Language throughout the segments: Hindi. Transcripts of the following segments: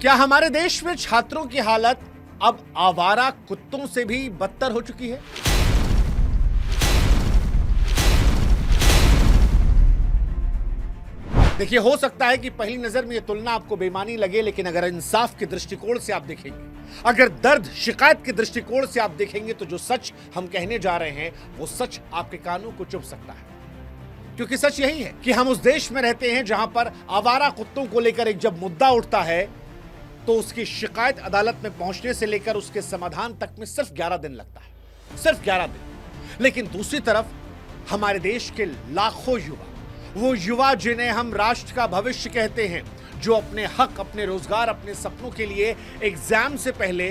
क्या हमारे देश में छात्रों की हालत अब आवारा कुत्तों से भी बदतर हो चुकी है? देखिए, हो सकता है कि पहली नजर में यह तुलना आपको बेईमानी लगे, लेकिन अगर इंसाफ के दृष्टिकोण से आप देखेंगे, अगर दर्द शिकायत के दृष्टिकोण से आप देखेंगे, तो जो सच हम कहने जा रहे हैं वो सच आपके कानों को चुभ सकता है। क्योंकि सच यही है कि हम उस देश में रहते हैं जहां पर आवारा कुत्तों को लेकर एक जब मुद्दा उठता है तो उसकी शिकायत अदालत में पहुंचने से लेकर उसके समाधान तक में सिर्फ 11 दिन लगता है, सिर्फ 11 दिन। लेकिन दूसरी तरफ हमारे देश के लाखों युवा, वो युवा जिन्हें हम राष्ट्र का भविष्य कहते हैं, जो अपने हक, अपने रोजगार, अपने सपनों के लिए एग्जाम से पहले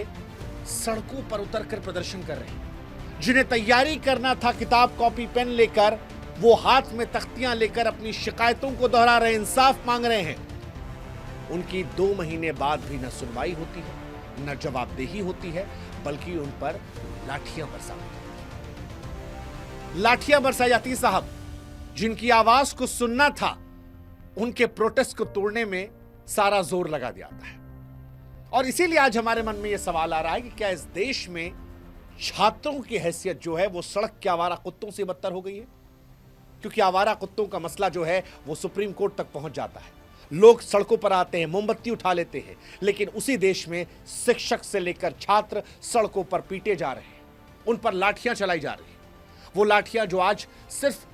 सड़कों पर उतरकर प्रदर्शन कर रहे हैं, जिन्हें तैयारी करना था किताब कॉपी पेन लेकर, वो हाथ में तख्तियां लेकर अपनी शिकायतों को दोहरा रहे, इंसाफ मांग रहे हैं। उनकी 2 महीने बाद भी न सुनवाई होती है, न जवाबदेही होती है, बल्कि उन पर लाठियां बरसाई जाती। साहब, जिनकी आवाज को सुनना था, उनके प्रोटेस्ट को तोड़ने में सारा जोर लगा दिया जाता है। और इसीलिए आज हमारे मन में यह सवाल आ रहा है कि क्या इस देश में छात्रों की हैसियत जो है वो सड़क के आवारा कुत्तों से बदतर हो गई है? क्योंकि आवारा कुत्तों का मसला जो है वो सुप्रीम कोर्ट तक पहुंच जाता है, लोग सड़कों पर आते हैं, मोमबत्ती उठा लेते हैं, लेकिन उसी देश में शिक्षक से लेकर छात्र सड़कों पर पीटे जा रहे हैं, उन पर लाठियां चलाई जा रही हैं। वो लाठियां जो आज सिर्फ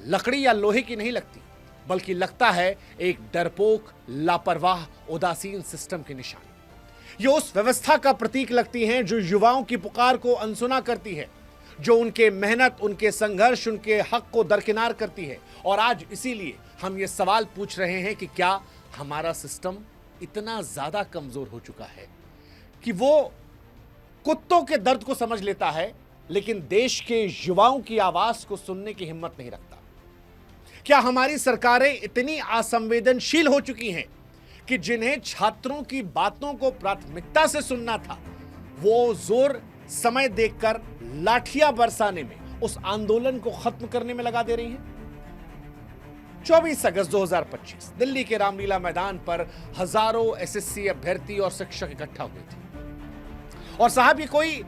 लकड़ी या लोहे की नहीं लगती, बल्कि लगता है एक डरपोक, लापरवाह, उदासीन सिस्टम की निशानी। ये उस व्यवस्था का प्रतीक लगती हैं जो युवाओं की पुकार को अनसुना करती है, जो उनके मेहनत, उनके संघर्ष, उनके हक को दरकिनार करती है। और आज इसीलिए हम ये सवाल पूछ रहे हैं कि क्या हमारा सिस्टम इतना ज्यादा कमजोर हो चुका है कि वो कुत्तों के दर्द को समझ लेता है, लेकिन देश के युवाओं की आवाज को सुनने की हिम्मत नहीं रखता? क्या हमारी सरकारें इतनी असंवेदनशील हो चुकी हैं कि जिन्हें छात्रों की बातों को प्राथमिकता से सुनना था, वो जोर समय देखकर लाठियां बरसाने में, उस आंदोलन को खत्म करने में लगा दे रही हैं? 24 अगस्त 2025 दिल्ली के रामलीला मैदान पर हजारों एसएससी अभ्यर्थी और शिक्षक इकट्ठा हुए थे। और साहब, ये कोई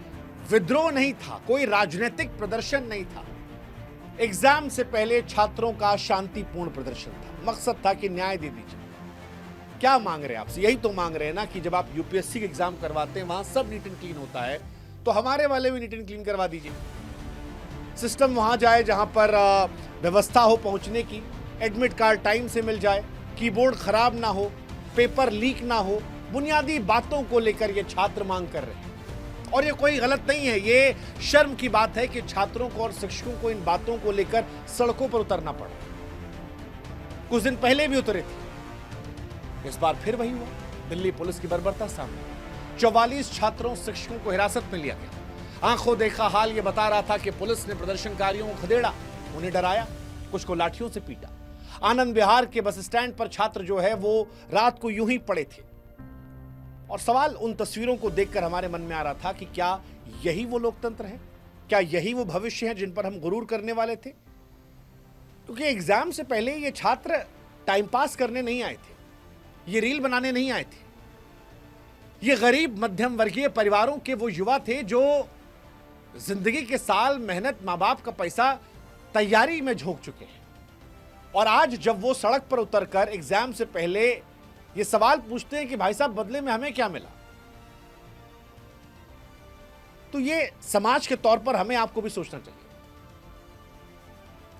विद्रोह नहीं था, कोई राजनीतिक प्रदर्शन नहीं था। एग्जाम से पहले छात्रों का शांतिपूर्ण प्रदर्शन था। मकसद था कि न्याय दे दीजिए। क्या मांग रहे हैं आपसे? यही तो मांग रहे हैं ना कि जब आप यूपीएससी के एग्जाम करवाते हैं, वहां सब नीट एंड क्लीन होता है, तो हमारे वाले भी नीट एंड क्लीन करवा दीजिए। सिस्टम वहां जाए जहां पर व्यवस्था हो पहुंचने की, एडमिट कार्ड टाइम से मिल जाए, कीबोर्ड खराब ना हो, पेपर लीक ना हो। बुनियादी बातों को लेकर ये छात्र मांग कर रहे हैं। और ये कोई गलत नहीं है, ये शर्म की बात है कि छात्रों को और शिक्षकों को इन बातों को लेकर सड़कों पर उतरना पड़ा। कुछ दिन पहले भी उतरे थे, इस बार फिर वही हुआ। दिल्ली पुलिस की बर्बरता सामने। 44 छात्रों, शिक्षकों को हिरासत में लिया गया। आंखों देखा हाल ये बता रहा था कि पुलिस ने प्रदर्शनकारियों को खदेड़ा, उन्हें डराया, कुछ को लाठियों से पीटा। आनंद विहार के बस स्टैंड पर छात्र जो है वो रात को यूं ही पड़े थे। और सवाल उन तस्वीरों को देखकर हमारे मन में आ रहा था कि क्या यही वो लोकतंत्र है? क्या यही वो भविष्य है जिन पर हम गुरूर करने वाले थे? क्योंकि एग्जाम से पहले ये छात्र टाइम पास करने नहीं आए थे, ये रील बनाने नहीं आए थे। ये गरीब मध्यम वर्गीय परिवारों के वो युवा थे जो जिंदगी के साल मेहनत, मां बाप का पैसा तैयारी में झोंक चुके हैं। और आज जब वो सड़क पर उतरकर एग्जाम से पहले ये सवाल पूछते हैं कि भाई साहब, बदले में हमें क्या मिला, तो ये समाज के तौर पर हमें आपको भी सोचना चाहिए।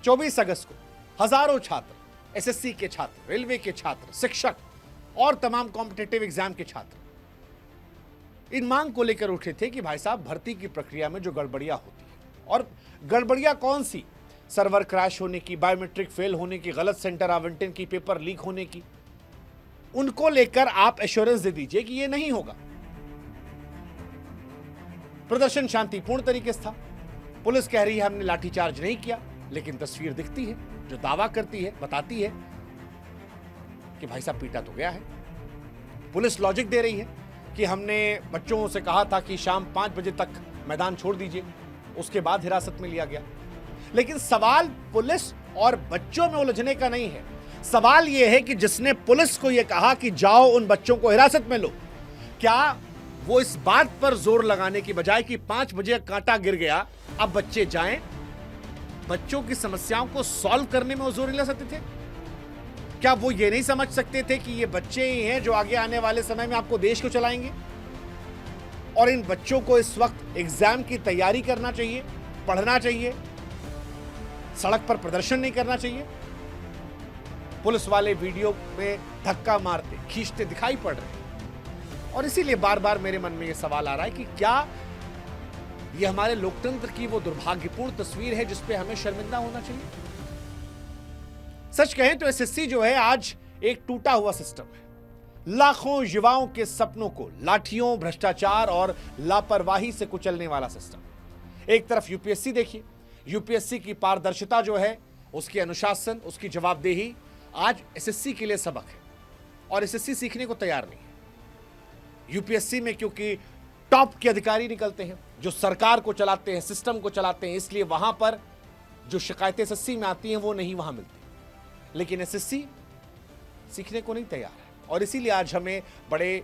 24 अगस्त को हजारों छात्र, एसएससी के छात्र, रेलवे के छात्र, शिक्षक और तमाम कॉम्पिटिटिव एग्जाम के छात्र इन मांग को लेकर उठे थे कि भाई साहब, भर्ती की प्रक्रिया में जो गड़बड़ियां होती है, और गड़बड़ियां कौन सी? सर्वर क्रैश होने की, बायोमेट्रिक फेल होने की, गलत सेंटर आवंटन की, पेपर लीक होने की, उनको लेकर आप एश्योरेंस दे दीजिए कि ये नहीं होगा। प्रदर्शन शांतिपूर्ण तरीके से था। पुलिस कह रही है हमने लाठीचार्ज नहीं किया, लेकिन तस्वीर दिखती है जो दावा करती है, बताती है कि भाई साहब पीटा तो गया है। पुलिस लॉजिक दे रही है कि हमने बच्चों से कहा था कि शाम 5 बजे तक मैदान छोड़ दीजिए, उसके बाद हिरासत में लिया गया। लेकिन सवाल पुलिस और बच्चों में उलझने का नहीं है। सवाल यह है कि जिसने पुलिस को यह कहा कि जाओ उन बच्चों को हिरासत में लो, क्या वो इस बात पर जोर लगाने की बजाय कि 5 बजे कांटा गिर गया, अब बच्चे जाएं, बच्चों की समस्याओं को सॉल्व करने में वो जोर नहीं ला सकते थे? क्या वो ये नहीं समझ सकते थे कि ये बच्चे ही हैं जो आगे आने वाले समय में आपको देश को चलाएंगे? और इन बच्चों को इस वक्त एग्जाम की तैयारी करना चाहिए, पढ़ना चाहिए, सड़क पर प्रदर्शन नहीं करना चाहिए। पुलिस वाले वीडियो में धक्का मारते, खींचते दिखाई पड़ रहे हैं। और इसीलिए बार बार मेरे मन में यह सवाल आ रहा है कि क्या यह हमारे लोकतंत्र की वो दुर्भाग्यपूर्ण तस्वीर है जिस पे हमें शर्मिंदा होना चाहिए? सच कहें तो एसएससी जो है आज एक टूटा हुआ सिस्टम है। लाखों युवाओं के सपनों को लाठियों, भ्रष्टाचार और लापरवाही से कुचलने वाला सिस्टम। एक तरफ यूपीएससी देखिए, यूपीएससी की पारदर्शिता जो है, उसकी अनुशासन, उसकी जवाबदेही आज एसएससी के लिए सबक है और एसएससी सीखने को तैयार नहीं है। यूपीएससी में क्योंकि टॉप के अधिकारी निकलते हैं जो सरकार को चलाते हैं, सिस्टम को चलाते हैं, इसलिए वहां पर जो शिकायतें एसएससी में आती हैं वो नहीं वहां मिलती। लेकिन एसएससी सीखने को नहीं तैयार है और इसीलिए आज हमें बड़े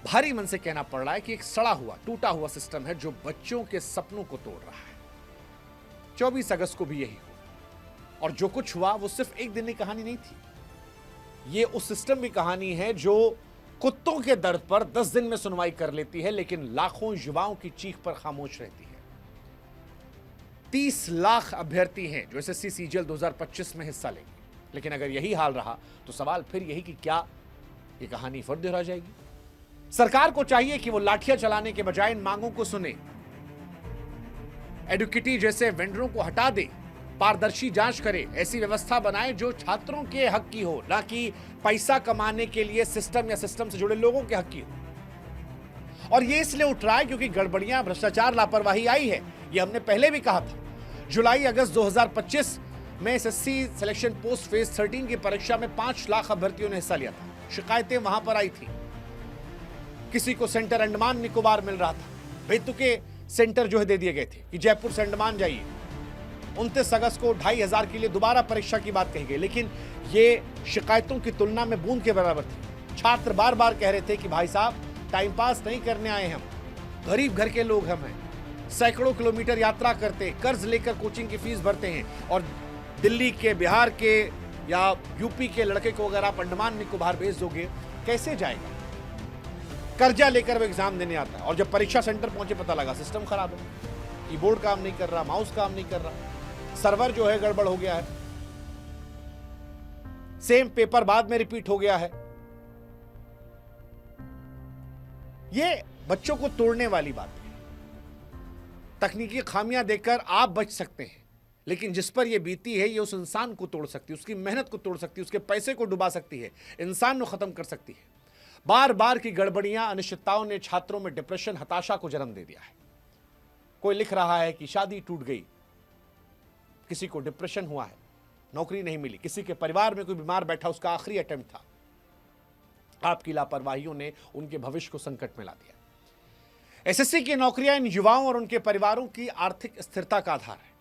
भारी मन से कहना पड़ रहा है कि एक सड़ा हुआ, टूटा हुआ सिस्टम है जो बच्चों के सपनों को तोड़ रहा है। 24 अगस्त को भी यही हुआ और जो कुछ हुआ वो सिर्फ एक दिन की कहानी नहीं थी। ये उस सिस्टम की कहानी है जो कुत्तों के दर्द पर 10 दिन में सुनवाई कर लेती है लेकिन लाखों युवाओं की चीख पर खामोश रहती है। 30 लाख अभ्यर्थी हैं जो एसएससी सीजीएल 2025 में हिस्सा लेंगे, लेकिन अगर यही हाल रहा तो सवाल फिर यही कि क्या ये कहानी फिर दोहरा जाएगी? सरकार को चाहिए कि वो लाठियां चलाने के बजाय इन मांगों को सुने, एडुकेटी जैसे वेंडरों को हटा दे, पारदर्शी जांच करे, ऐसी व्यवस्था बनाए जो छात्रों के हक की हो, ना कि पैसा कमाने के लिए सिस्टम या सिस्टम से जुड़े लोगों के हक की हो। और ये इसलिए उठ रहा है क्योंकि गड़बड़ियां, भ्रष्टाचार, लापरवाही आई है। ये हमने पहले भी कहा था। जुलाई अगस्त 2025 में एसएससी सिलेक्शन पोस्ट फेज 13 की परीक्षा में 5 लाख अभ्यर्थियों ने हिस्सा लिया था। शिकायतें वहां पर आई थी। किसी को सेंटर अंडमान निकोबार मिल रहा था, बेतुके सेंटर जो है दे दिए गए थे कि जयपुर से अंडमान जाइए। 29 अगस्त को 2500 के लिए दोबारा परीक्षा की बात कही गई, लेकिन ये शिकायतों की तुलना में बूंद के बराबर थी। छात्र बार बार कह रहे थे कि भाई साहब, टाइम पास नहीं करने आए हम, गरीब घर के लोग हम हैं, सैकड़ों किलोमीटर यात्रा करते, कर्ज लेकर कोचिंग की फीस भरते हैं और दिल्ली के, बिहार के या यूपी के लड़के को अगर आप अंडमान निकोबार भेज दोगे कैसे जाएगा? कर्जा लेकर वो एग्जाम देने आता है और जब परीक्षा सेंटर पहुंचे पता लगा सिस्टम खराब है, कीबोर्ड काम नहीं कर रहा, माउस काम नहीं कर रहा, सर्वर जो है गड़बड़ हो गया है, सेम पेपर बाद में रिपीट हो गया है। ये बच्चों को तोड़ने वाली बात है। तकनीकी खामियां देकर आप बच सकते हैं, लेकिन जिस पर यह बीती है ये उस इंसान को तोड़ सकती है, उसकी मेहनत को तोड़ सकती है, उसके पैसे को डुबा सकती है, इंसान को खत्म कर सकती है। बार बार की गड़बड़ियां, अनिश्चितताओं ने छात्रों में डिप्रेशन, हताशा को जन्म दे दिया है। कोई लिख रहा है कि शादी टूट गई, किसी को डिप्रेशन हुआ है, नौकरी नहीं मिली, किसी के परिवार में कोई बीमार बैठा, उसका आखिरी अटेम्प्ट था। आपकी लापरवाहियों ने उनके भविष्य को संकट में ला दिया। एसएससी की नौकरियां इन युवाओं और उनके परिवारों की आर्थिक स्थिरता का आधार है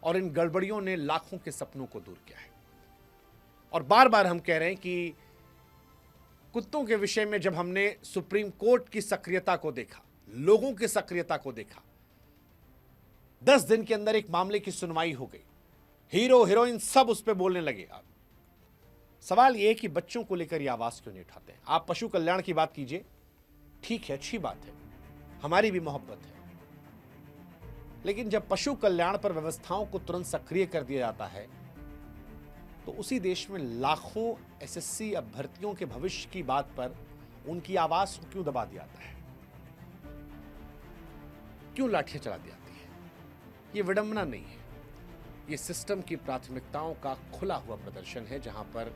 और इन गड़बड़ियों ने लाखों के सपनों को दूर किया है। और बार बार हम कह रहे हैं कि कुत्तों के विषय में जब हमने सुप्रीम कोर्ट की सक्रियता को देखा, लोगों की सक्रियता को देखा, 10 दिन के अंदर एक मामले की सुनवाई हो गई, हीरो हीरोइन सब उस पर बोलने लगे। सवाल यह है कि बच्चों को लेकर यह आवाज क्यों नहीं उठाते हैं? आप पशु कल्याण की बात कीजिए, ठीक है, अच्छी बात है, हमारी भी मोहब्बत है, लेकिन जब पशु कल्याण पर व्यवस्थाओं को तुरंत सक्रिय कर दिया जाता है तो उसी देश में लाखों एसएससी अभ्यर्थियों के भविष्य की बात पर उनकी आवाज को क्यों दबा दिया जाता है? क्यों लाठियां चला दी जाती है? यह विडंबना नहीं है, यह सिस्टम की प्राथमिकताओं का खुला हुआ प्रदर्शन है, जहां पर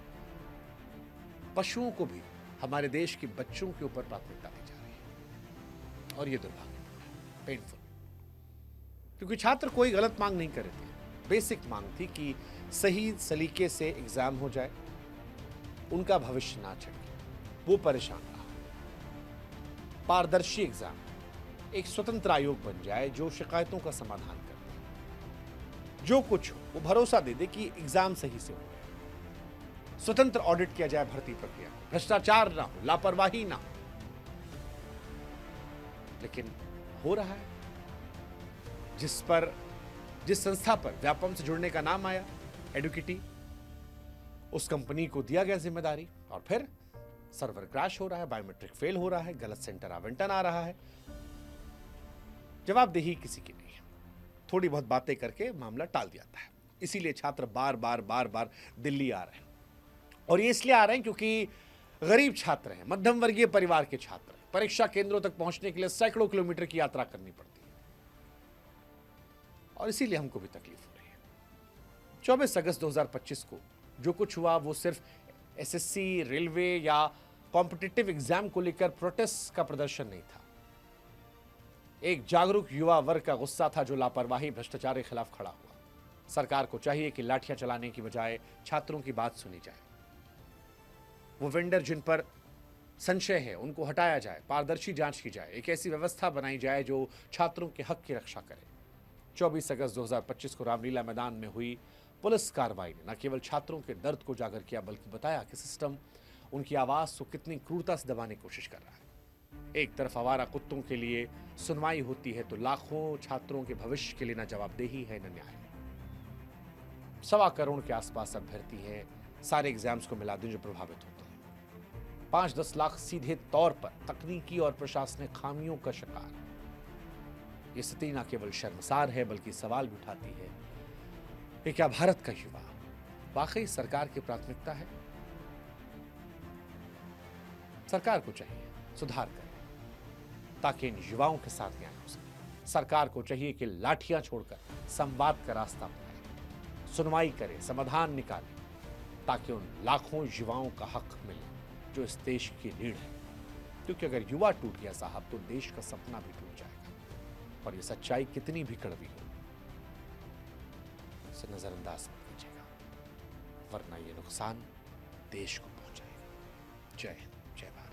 पशुओं को भी हमारे देश के बच्चों के ऊपर प्राथमिकता दी जा रही है। और यह दुर्भाग्यपूर्ण है, पेनफुल, क्योंकि छात्र कोई गलत मांग नहीं कर रहे थे। बेसिक मांग थी कि सही सलीके से एग्जाम हो जाए, उनका भविष्य ना छटके, वो परेशान रहा। पारदर्शी एग्जाम, एक स्वतंत्र आयोग बन जाए जो शिकायतों का समाधान कर दे, जो कुछ हो वो भरोसा दे दे कि एग्जाम सही से हो, स्वतंत्र ऑडिट किया जाए भर्ती प्रक्रिया, भ्रष्टाचार ना हो, लापरवाही ना हो, लेकिन हो रहा है। जिस संस्था पर व्यापम से जुड़ने का नाम आया, एडुकिटी, उस कंपनी को दिया गया जिम्मेदारी, और फिर सर्वर क्रैश हो रहा है, बायोमेट्रिक फेल हो रहा है, गलत सेंटर आवंटन आ रहा है। जवाबदेही किसी की नहीं है, थोड़ी बहुत बातें करके मामला टाल दिया जाता है। इसीलिए छात्र बार बार दिल्ली आ रहे हैं, और ये इसलिए आ रहे हैं क्योंकि गरीब छात्र हैं, मध्यम वर्गीय परिवार के छात्र हैं। परीक्षा केंद्रों तक पहुंचने के लिए सैकड़ों किलोमीटर की यात्रा करनी पड़ती है, और इसीलिए हमको भी तकलीफ हो रही है। 24 अगस्त 2025 को जो कुछ हुआ वो सिर्फ एसएससी, रेलवे या कॉम्पिटिटिव एग्जाम को लेकर प्रोटेस्ट का प्रदर्शन नहीं था। एक जागरूक युवा वर्ग का गुस्सा था जो लापरवाही, भ्रष्टाचार के खिलाफ खड़ा हुआ। सरकार को चाहिए कि लाठियां चलाने की बजाय छात्रों की बात सुनी जाए। वो वेंडर जिन पर संशय है उनको हटाया जाए, पारदर्शी जांच की जाए, एक ऐसी व्यवस्था बनाई जाए जो छात्रों के हक की रक्षा करे। 24 अगस्त 2025 को रामलीला मैदान में हुई पुलिस कार्रवाई ने न केवल छात्रों के दर्द को उजागर किया, बल्कि बताया कि सिस्टम उनकी आवाज को कितनी क्रूरता से दबाने की कोशिश कर रहा है। एक तरफ आवारा कुत्तों के लिए सुनवाई होती है, तो लाखों छात्रों के भविष्य के लिए न जवाबदेही है न न्याय। 1.25 करोड़ के आसपास अभ्यर्थी हैं, सारे एग्जाम्स को मिला दें जो प्रभावित होते हैं। 5-10 लाख सीधे तौर पर तकनीकी और प्रशासनिक खामियों का शिकार। ये स्थिति न केवल शर्मसार है, बल्कि सवाल भी उठाती है कि क्या भारत का युवा वाकई सरकार की प्राथमिकता है? सरकार को चाहिए सुधार करे ताकि इन युवाओं के साथ न्याय हो सके। सरकार को चाहिए कि लाठियां छोड़कर संवाद का रास्ता अपनाए, सुनवाई करे, समाधान निकाले, ताकि उन लाखों युवाओं का हक मिले जो इस देश की रीढ़ है। क्योंकि अगर युवा टूट गया साहब, तो देश का सपना भी टूट जाएगा। और ये सच्चाई कितनी भी कड़वी हो, इसे नजरअंदाज मत कीजिएगा, वरना ये नुकसान देश को पहुंचाएगा। जय हिंद, जय भारत।